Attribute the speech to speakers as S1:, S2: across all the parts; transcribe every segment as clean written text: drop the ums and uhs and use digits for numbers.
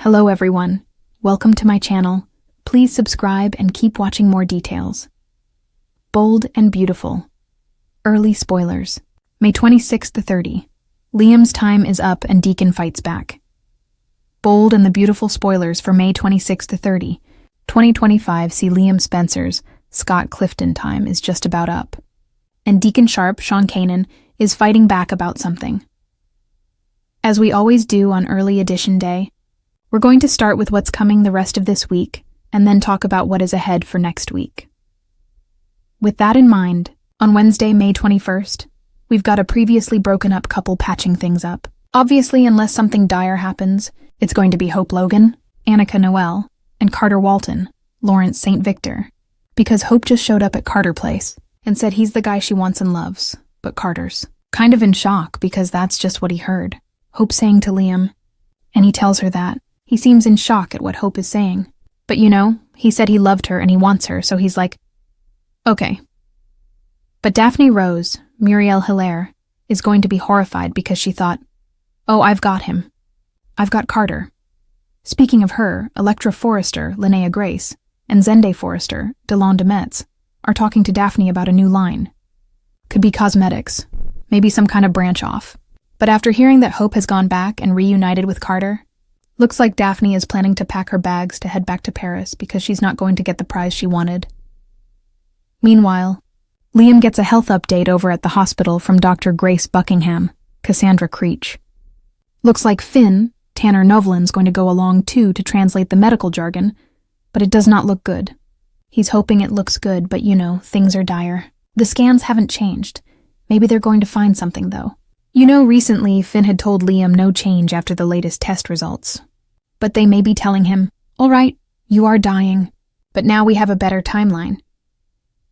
S1: Hello everyone, welcome to my channel. Please subscribe and keep watching more details. Bold and beautiful. Early spoilers. May 26th to 30. Liam's time is up and Deacon fights back. Bold and the beautiful spoilers for May 26th to 30. 2025 see Liam Spencer's Scott Clifton time is just about up. And Deacon Sharp, Sean Kanan, is fighting back about something. As we always do on early edition day, we're going to start with what's coming the rest of this week and then talk about what is ahead for next week. With that in mind, on Wednesday, May 21st, we've got a previously broken up couple patching things up. Obviously, unless something dire happens, it's going to be Hope Logan, Annika Noel, and Carter Walton, Lawrence St. Victor, because Hope just showed up at Carter Place and said he's the guy she wants and loves, but Carter's kind of in shock because that's just what he heard. Hope saying to Liam, and he tells her that. He seems in shock at what Hope is saying. But he said he loved her and he wants her, so he's like, okay. But Daphne Rose, Muriel Hilaire, is going to be horrified because she thought, oh, I've got him. I've got Carter. Speaking of her, Electra Forrester, Linnea Grace, and Zende Forrester, Delon Demetz, are talking to Daphne about a new line. Could be cosmetics, maybe some kind of branch off. But after hearing that Hope has gone back and reunited with Carter, looks like Daphne is planning to pack her bags to head back to Paris because she's not going to get the prize she wanted. Meanwhile, Liam gets a health update over at the hospital from Dr. Grace Buckingham, Cassandra Creech. Looks like Finn, Tanner Novlan's going to go along too to translate the medical jargon, but it does not look good. He's hoping it looks good, but things are dire. The scans haven't changed. Maybe they're going to find something though. Recently Finn had told Liam no change after the latest test results. But they may be telling him, all right, you are dying, but now we have a better timeline.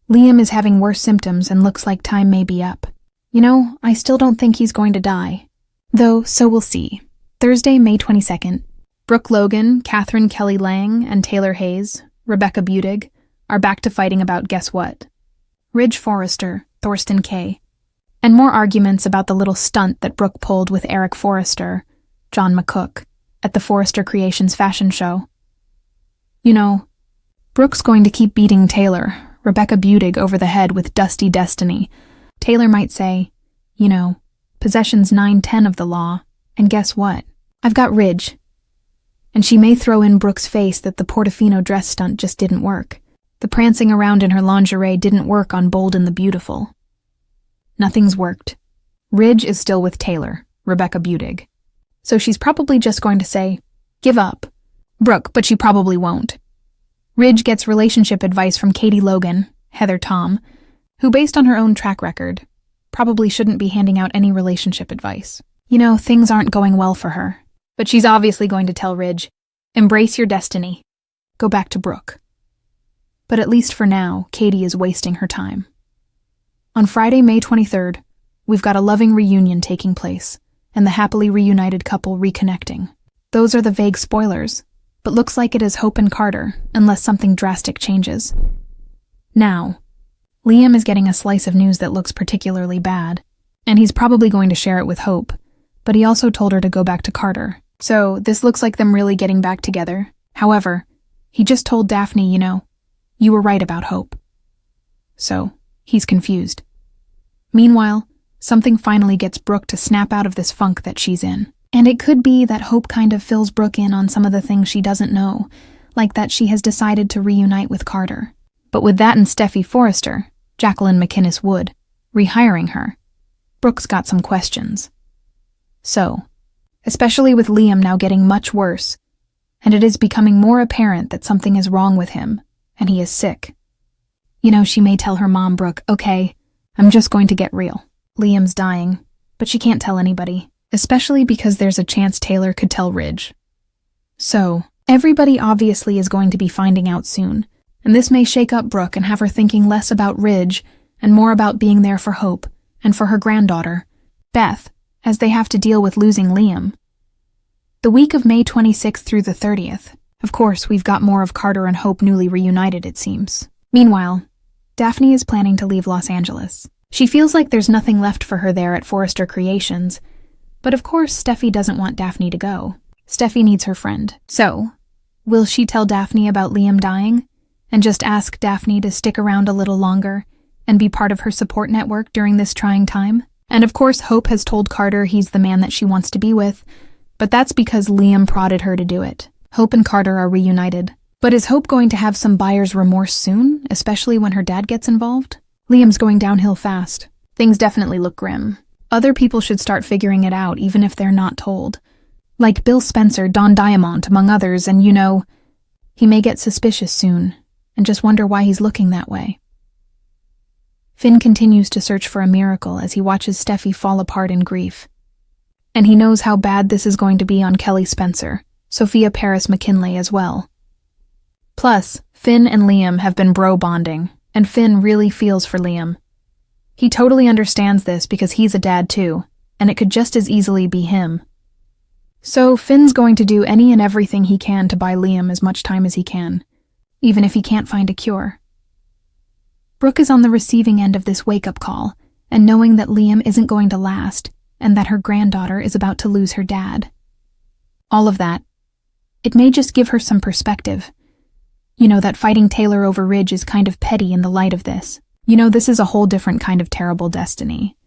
S1: Liam is having worse symptoms and looks like time may be up. I still don't think he's going to die. Though, so we'll see. Thursday, May 22nd. Brooke Logan, Catherine Kelly Lang, and Taylor Hayes, Rebecca Budig, are back to fighting about guess what? Ridge Forrester, Thorsten Kaye. And more arguments about the little stunt that Brooke pulled with Eric Forrester, John McCook, at the Forrester Creations fashion show. Brooke's going to keep beating Taylor, Rebecca Budig, over the head with Dusty Destiny. Taylor might say, possession's 9-10 of the law, and guess what? I've got Ridge. And she may throw in Brooke's face that the Portofino dress stunt just didn't work. The prancing around in her lingerie didn't work on Bold and the Beautiful. Nothing's worked. Ridge is still with Taylor, Rebecca Budig. So she's probably just going to say, give up. Brooke, but she probably won't. Ridge gets relationship advice from Katie Logan, Heather Tom, who based on her own track record, probably shouldn't be handing out any relationship advice. Things aren't going well for her. But she's obviously going to tell Ridge, embrace your destiny. Go back to Brooke. But at least for now, Katie is wasting her time. On Friday, May 23rd, we've got a loving reunion taking place, and the happily reunited couple reconnecting. Those are the vague spoilers, but looks like it is Hope and Carter, unless something drastic changes. Now, Liam is getting a slice of news that looks particularly bad, and he's probably going to share it with Hope, but he also told her to go back to Carter. So this looks like them really getting back together. However, he just told Daphne, you were right about Hope. So, he's confused. Meanwhile, something finally gets Brooke to snap out of this funk that she's in. And it could be that Hope kind of fills Brooke in on some of the things she doesn't know, like that she has decided to reunite with Carter. But with that and Steffi Forrester, Jacqueline McInnes Wood, rehiring her, Brooke's got some questions. So, especially with Liam now getting much worse, and it is becoming more apparent that something is wrong with him, and he is sick. She may tell her mom, Brooke, okay, I'm just going to get real. Liam's dying, but she can't tell anybody, especially because there's a chance Taylor could tell Ridge. So, everybody obviously is going to be finding out soon, and this may shake up Brooke and have her thinking less about Ridge and more about being there for Hope and for her granddaughter, Beth, as they have to deal with losing Liam. The week of May 26th through the 30th, of course, we've got more of Carter and Hope newly reunited, it seems. Meanwhile, Daphne is planning to leave Los Angeles. She feels like there's nothing left for her there at Forrester Creations, but of course Steffi doesn't want Daphne to go. Steffi needs her friend. So, will she tell Daphne about Liam dying? And just ask Daphne to stick around a little longer and be part of her support network during this trying time? And of course, Hope has told Carter he's the man that she wants to be with, but that's because Liam prodded her to do it. Hope and Carter are reunited. But is Hope going to have some buyer's remorse soon, especially when her dad gets involved? Liam's going downhill fast. Things definitely look grim. Other people should start figuring it out, even if they're not told. Like Bill Spencer, Don Diamond, among others, and he may get suspicious soon, and just wonder why he's looking that way. Finn continues to search for a miracle as he watches Steffi fall apart in grief. And he knows how bad this is going to be on Kelly Spencer, Sophia Paris McKinley as well. Plus, Finn and Liam have been bro-bonding, and Finn really feels for Liam. He totally understands this because he's a dad too, and it could just as easily be him. So Finn's going to do any and everything he can to buy Liam as much time as he can, even if he can't find a cure. Brooke is on the receiving end of this wake-up call, and knowing that Liam isn't going to last, and that her granddaughter is about to lose her dad. All of that. It may just give her some perspective. That fighting Taylor over Ridge is kind of petty in the light of this. This is a whole different kind of terrible destiny.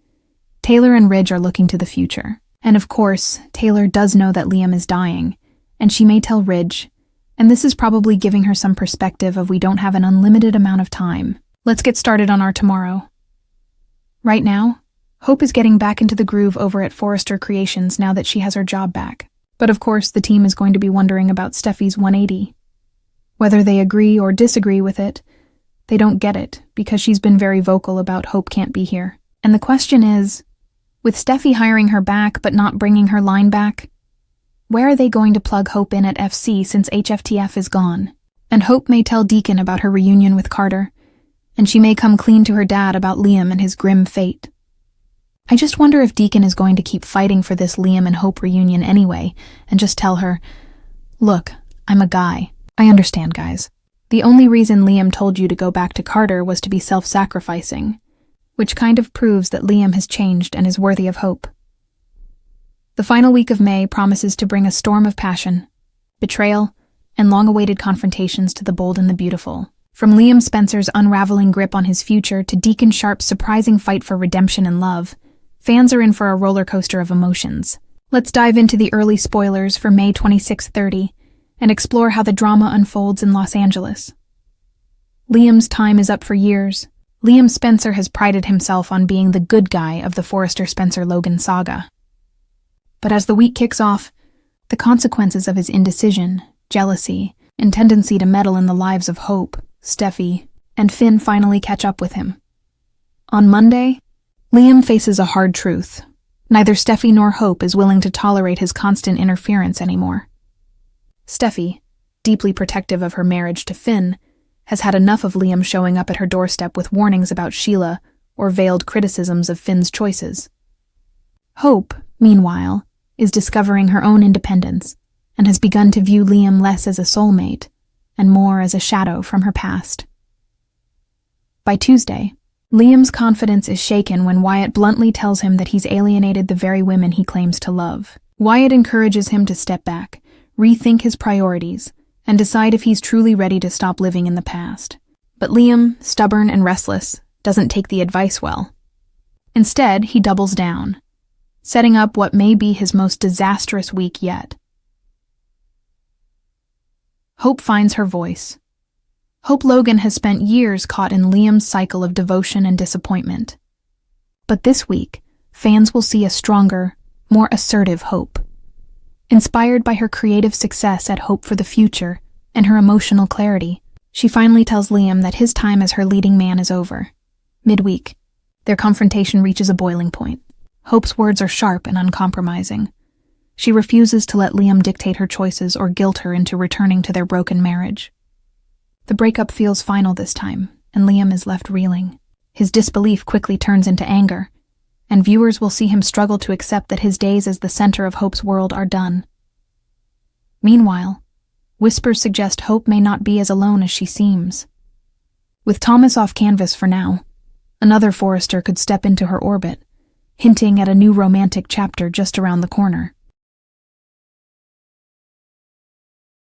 S1: Taylor and Ridge are looking to the future. And of course, Taylor does know that Liam is dying, and she may tell Ridge, and this is probably giving her some perspective of we don't have an unlimited amount of time. Let's get started on our tomorrow. Right now, Hope is getting back into the groove over at Forrester Creations now that she has her job back. But of course, the team is going to be wondering about Steffi's 180. Whether they agree or disagree with it, they don't get it because she's been very vocal about Hope can't be here. And the question is, with Steffi hiring her back but not bringing her line back, where are they going to plug Hope in at FC since HFTF is gone? And Hope may tell Deacon about her reunion with Carter, and she may come clean to her dad about Liam and his grim fate. I just wonder if Deacon is going to keep fighting for this Liam and Hope reunion anyway, and just tell her, look, I'm a guy. I understand, guys. The only reason Liam told you to go back to Carter was to be self-sacrificing, which kind of proves that Liam has changed and is worthy of Hope. The final week of May promises to bring a storm of passion, betrayal, and long-awaited confrontations to the bold and the beautiful. From Liam Spencer's unraveling grip on his future to Deacon Sharp's surprising fight for redemption and love, fans are in for a roller coaster of emotions. Let's dive into the early spoilers for May 26-30 and explore how the drama unfolds in Los Angeles. Liam's time is up for years. Liam Spencer has prided himself on being the good guy of the Forrester Spencer-Logan saga. But as the week kicks off, the consequences of his indecision, jealousy, and tendency to meddle in the lives of Hope, Steffi, and Finn finally catch up with him. On Monday, Liam faces a hard truth. Neither Steffi nor Hope is willing to tolerate his constant interference anymore. Steffi, deeply protective of her marriage to Finn, has had enough of Liam showing up at her doorstep with warnings about Sheila or veiled criticisms of Finn's choices. Hope, meanwhile, is discovering her own independence and has begun to view Liam less as a soulmate and more as a shadow from her past. By Tuesday, Liam's confidence is shaken when Wyatt bluntly tells him that he's alienated the very women he claims to love. Wyatt encourages him to step back, rethink his priorities, and decide if he's truly ready to stop living in the past. But Liam, stubborn and restless, doesn't take the advice well. Instead, he doubles down, setting up what may be his most disastrous week yet. Hope finds her voice. Hope Logan has spent years caught in Liam's cycle of devotion and disappointment. But this week, fans will see a stronger, more assertive Hope. Inspired by her creative success at Hope for the Future and her emotional clarity, she finally tells Liam that his time as her leading man is over. Midweek, their confrontation reaches a boiling point. Hope's words are sharp and uncompromising. She refuses to let Liam dictate her choices or guilt her into returning to their broken marriage. The breakup feels final this time, and Liam is left reeling. His disbelief quickly turns into anger, and viewers will see him struggle to accept that his days as the center of Hope's world are done. Meanwhile, whispers suggest Hope may not be as alone as she seems. With Thomas off canvas for now, another Forrester could step into her orbit, hinting at a new romantic chapter just around the corner.